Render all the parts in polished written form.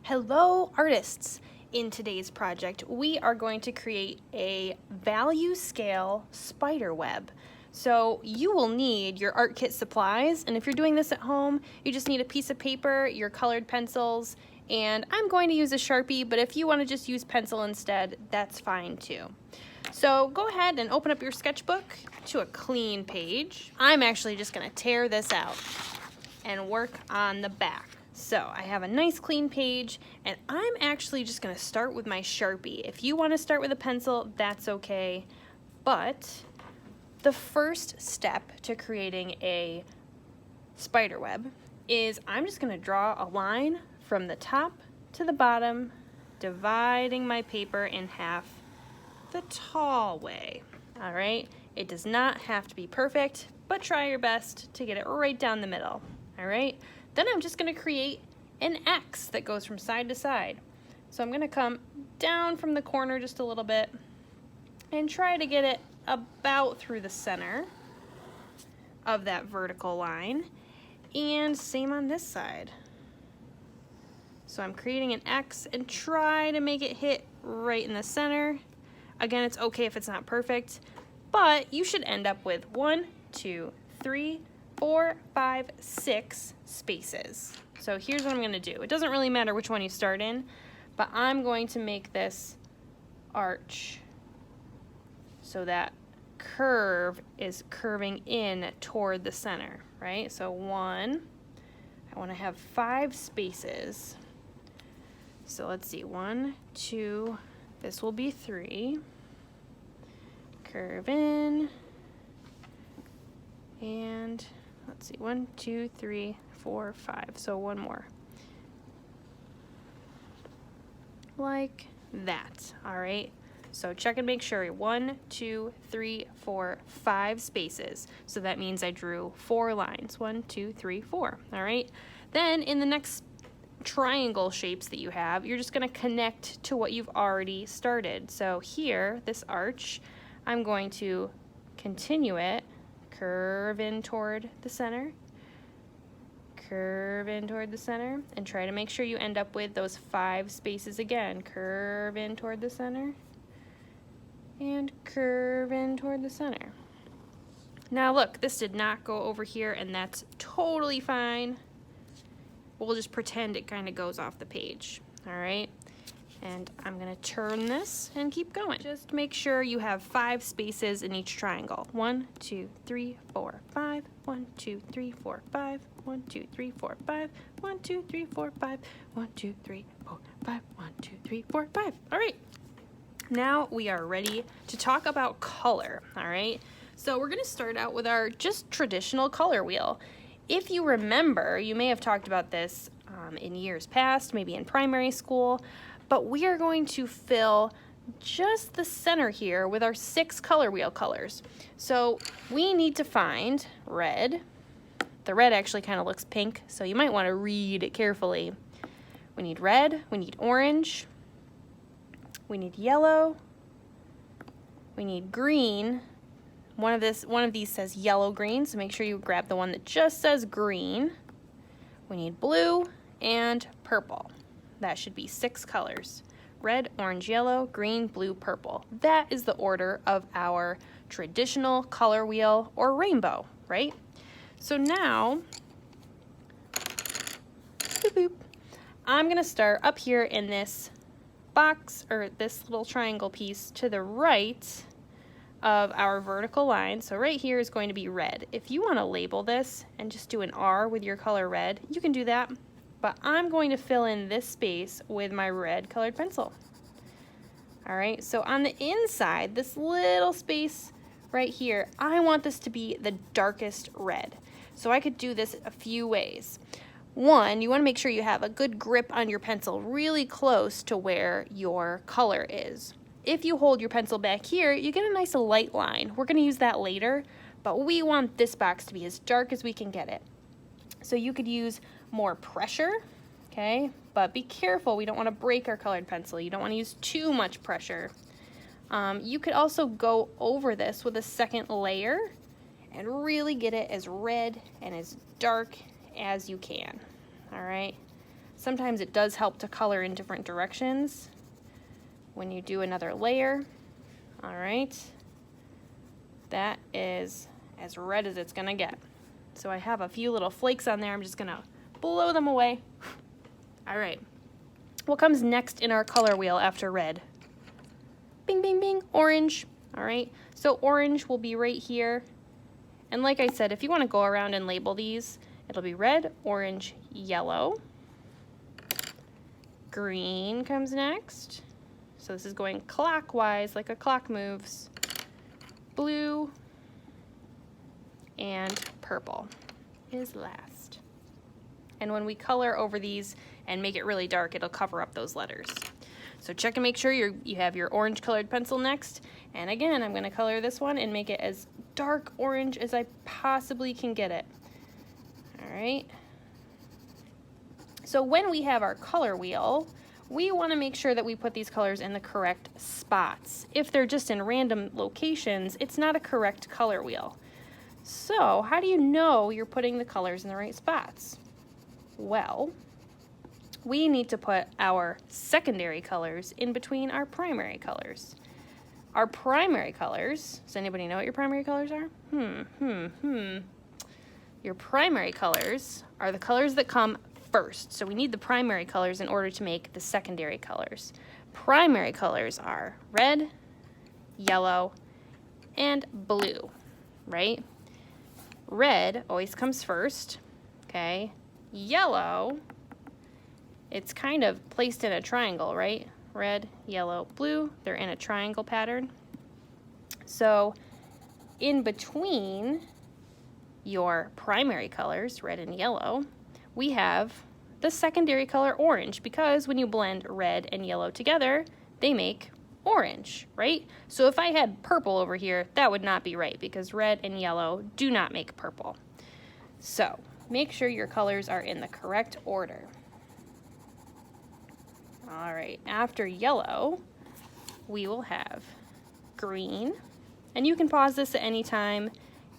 Hello artists! In today's project we are going to create a value scale spider web. So you will need your art kit supplies, and if you're doing this at home you just need a piece of paper, your colored pencils, and I'm going to use a Sharpie, but if you want to just use pencil instead, that's fine too. So go ahead and open up your sketchbook to a clean page. I'm actually just going to tear this out and work on the back. So I have a nice clean page, and I'm actually just gonna start with my Sharpie. If you wanna start with a pencil, that's okay. But the first step to creating a spider web is I'm just gonna draw a line from the top to the bottom, dividing my paper in half the tall way. All right, it does not have to be perfect, but try your best to get it right down the middle. All right, then I'm just going to create an X that goes from side to side. So I'm going to come down from the corner just a little bit and try to get it about through the center of that vertical line. And same on this side. So I'm creating an X and try to make it hit right in the center. Again, it's okay if it's not perfect, but you should end up with 1, 2, 3, 4, 5, 6 spaces. So here's what I'm going to do. It doesn't really matter which one you start in, but I'm going to make this arch so that curve is curving in toward the center, right? So 1, I want to have 5 spaces. So let's see, 1, 2, this will be 3. Curve in, and let's see, 1, 2, 3, 4, 5. So one more. Like that. All right. So check and make sure. 1, 2, 3, 4, 5 spaces. So that means I drew 4 lines. 1, 2, 3, 4. All right. Then in the next triangle shapes that you have, you're just going to connect to what you've already started. So here, this arch, I'm going to continue it, curve in toward the center, curve in toward the center, and try to make sure you end up with those 5 spaces again. Curve in toward the center, and curve in toward the center. Now look, this did not go over here, and that's totally fine. We'll just pretend it kind of goes off the page, all right? And I'm gonna turn this and keep going. Just make sure you have 5 spaces in each triangle. 1, 2, 3, 4, 5. 1, 2, 3, 4, 5. 1, 2, 3, 4, 5. 1, 2, 3, 4, 5. 1, 2, 3, 4, 5. 1, 2, 3, 4, 5. All right. Now we are ready to talk about color, all right? So we're gonna start out with our just traditional color wheel. If you remember, you may have talked about this in years past, maybe in primary school, but we are going to fill just the center here with our 6 color wheel colors. So we need to find red. The red actually kind of looks pink, so you might want to read it carefully. We need red, we need orange, we need yellow, we need green. One of these says yellow green, so make sure you grab the one that just says green. We need blue and purple. That should be 6 colors. Red, orange, yellow, green, blue, purple. That is the order of our traditional color wheel or rainbow, right? So now, boop, boop, I'm gonna start up here in this box, or this little triangle piece to the right of our vertical line. So right here is going to be red. If you want to label this and just do an R with your color red, you can do that. But I'm going to fill in this space with my red colored pencil. All right, so on the inside, this little space right here, I want this to be the darkest red. So I could do this a few ways. One, you want to make sure you have a good grip on your pencil really close to where your color is. If you hold your pencil back here, you get a nice light line. We're going to use that later, but we want this box to be as dark as we can get it. So you could use more pressure, okay? But be careful, we don't want to break our colored pencil. You don't want to use too much pressure. You could also go over this with a second layer and really get it as red and as dark as you can, all right? Sometimes it does help to color in different directions when you do another layer. All right, that is as red as it's gonna get. So I have a few little flakes on there. I'm just gonna blow them away. All right, what comes next in our color wheel after red? Bing, bing, bing, orange. All right, so orange will be right here. And like I said, if you wanna go around and label these, it'll be red, orange, yellow. Green comes next. So this is going clockwise, like a clock moves. Blue and purple is last. And when we color over these and make it really dark, it'll cover up those letters. So check and make sure you have your orange colored pencil next. And again, I'm gonna color this one and make it as dark orange as I possibly can get it. All right. So when we have our color wheel, we want to make sure that we put these colors in the correct spots. If they're just in random locations, it's not a correct color wheel. So how do you know you're putting the colors in the right spots? Well, we need to put our secondary colors in between our primary colors. Our primary colors, does anybody know what your primary colors are? Your primary colors are the colors that come first. So we need the primary colors in order to make the secondary colors. Primary colors are red, yellow, and blue, right? Red always comes first, okay? Yellow, it's kind of placed in a triangle, right? Red, yellow, blue, they're in a triangle pattern. So in between your primary colors, red and yellow, we have the secondary color orange, because when you blend red and yellow together, they make orange, right? So if I had purple over here, that would not be right, because red and yellow do not make purple. So make sure your colors are in the correct order. All right, after yellow, we will have green, and you can pause this at any time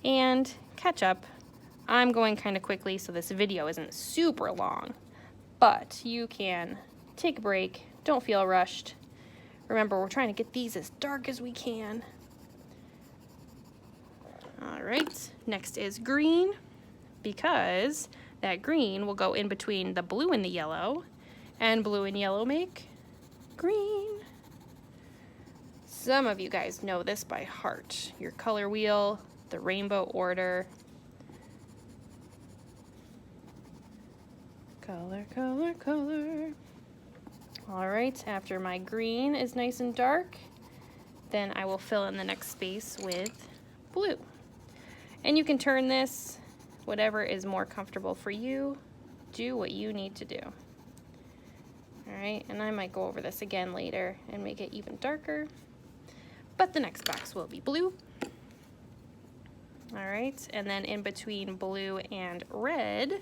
and catch up. I'm going kind of quickly, so this video isn't super long, but you can take a break. Don't feel rushed. Remember, we're trying to get these as dark as we can. All right, next is green, because that green will go in between the blue and the yellow, and blue and yellow make green. Some of you guys know this by heart. Your color wheel, the rainbow order. Color, color, color. All right, after my green is nice and dark, then I will fill in the next space with blue. And you can turn this, whatever is more comfortable for you. Do what you need to do. All right, and I might go over this again later and make it even darker, but the next box will be blue. All right, and then in between blue and red,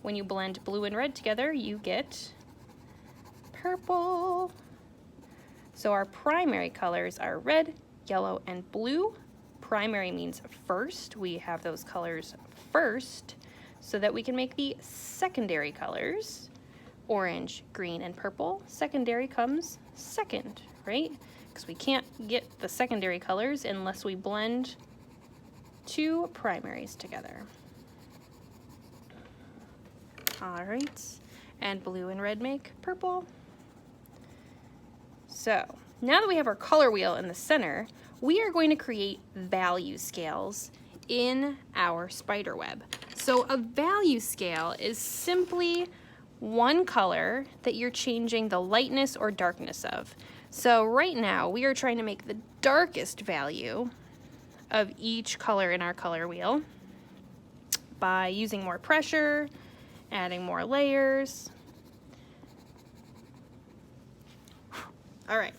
when you blend blue and red together, you get purple. So our primary colors are red, yellow, and blue. Primary means first. We have those colors first so that we can make the secondary colors, orange, green, and purple. Secondary comes second, right? Because we can't get the secondary colors unless we blend two primaries together. All right, and blue and red make purple. So now that we have our color wheel in the center, we are going to create value scales in our spider web. So a value scale is simply one color that you're changing the lightness or darkness of. So right now we are trying to make the darkest value of each color in our color wheel by using more pressure, adding more layers. All right,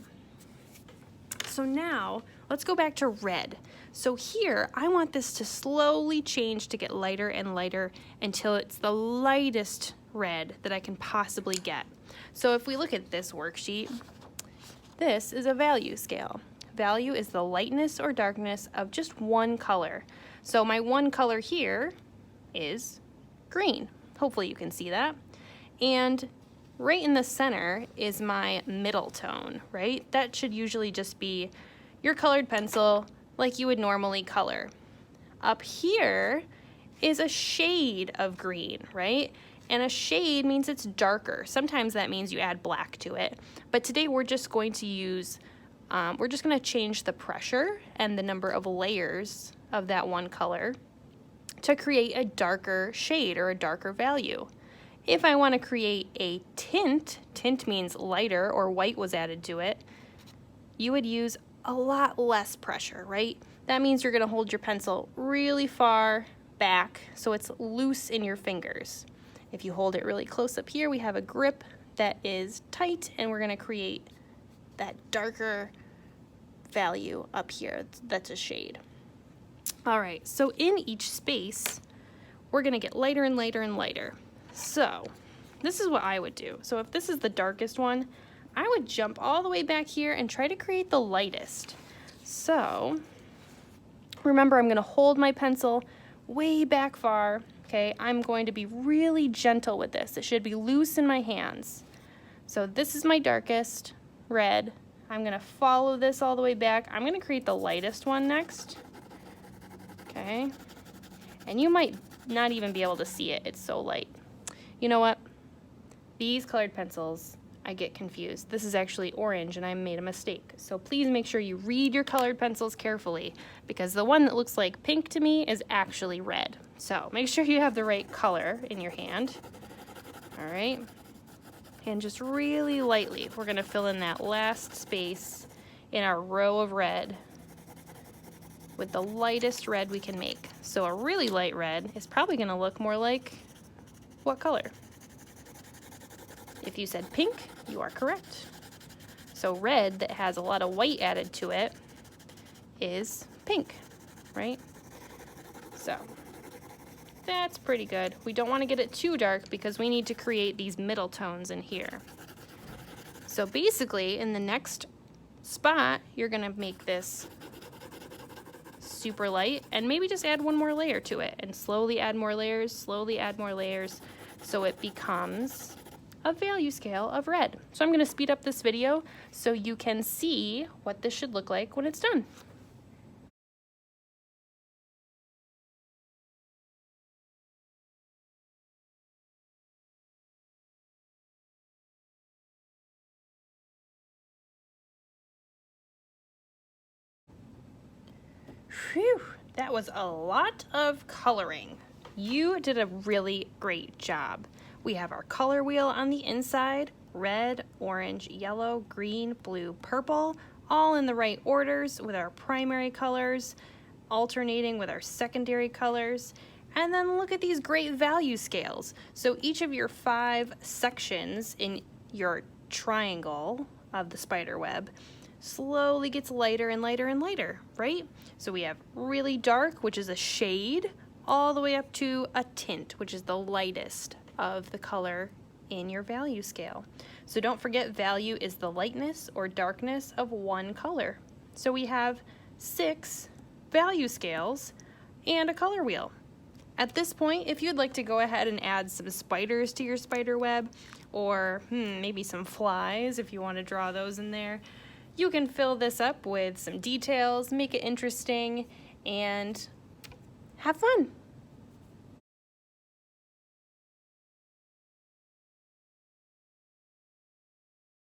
so now let's go back to red. So here, I want this to slowly change to get lighter and lighter until it's the lightest red that I can possibly get. So if we look at this worksheet, this is a value scale. Value is the lightness or darkness of just one color. So my one color here is green. Hopefully you can see that. And right in the center is my middle tone, right? That should usually just be your colored pencil like you would normally color. Up here is a shade of green, right? And a shade means it's darker. Sometimes that means you add black to it. But today we're just going to use, we're just going to change the pressure and the number of layers of that one color to create a darker shade or a darker value. If I want to create a tint, tint means lighter or white was added to it, you would use a lot less pressure, right? That means you're going to hold your pencil really far back so it's loose in your fingers. If you hold it really close up here, we have a grip that is tight, and we're going to create that darker value up here. That's a shade. All right, so in each space, we're going to get lighter and lighter and lighter. So this is what I would do. So if this is the darkest one, I would jump all the way back here and try to create the lightest. So remember, I'm going to hold my pencil way back far. Okay, I'm going to be really gentle with this. It should be loose in my hands. So this is my darkest red. I'm going to follow this all the way back. I'm going to create the lightest one next. Okay, and you might not even be able to see it. It's so light. You know what? These colored pencils, I get confused. This is actually orange and I made a mistake. So please make sure you read your colored pencils carefully, because the one that looks like pink to me is actually red. So make sure you have the right color in your hand. All right. And just really lightly, we're gonna fill in that last space in our row of red with the lightest red we can make. So a really light red is probably gonna look more like what color? If you said pink, you are correct. So red that has a lot of white added to it is pink, right? So that's pretty good. We don't want to get it too dark because we need to create these middle tones in here. So basically, in the next spot, you're gonna make this super light and maybe just add one more layer to it and slowly add more layers, so it becomes a value scale of red. So I'm going to speed up this video so you can see what this should look like when it's done. Phew, that was a lot of coloring. You did a really great job. We have our color wheel on the inside, red, orange, yellow, green, blue, purple, all in the right orders with our primary colors, alternating with our secondary colors. And then look at these great value scales. So each of your 5 sections in your triangle of the spider web slowly gets lighter and lighter and lighter, right? So we have really dark, which is a shade, all the way up to a tint, which is the lightest of the color in your value scale. So don't forget, value is the lightness or darkness of one color. So we have 6 value scales and a color wheel. At this point, if you'd like to go ahead and add some spiders to your spider web, or maybe some flies if you want to draw those in there, you can fill this up with some details, make it interesting, and have fun.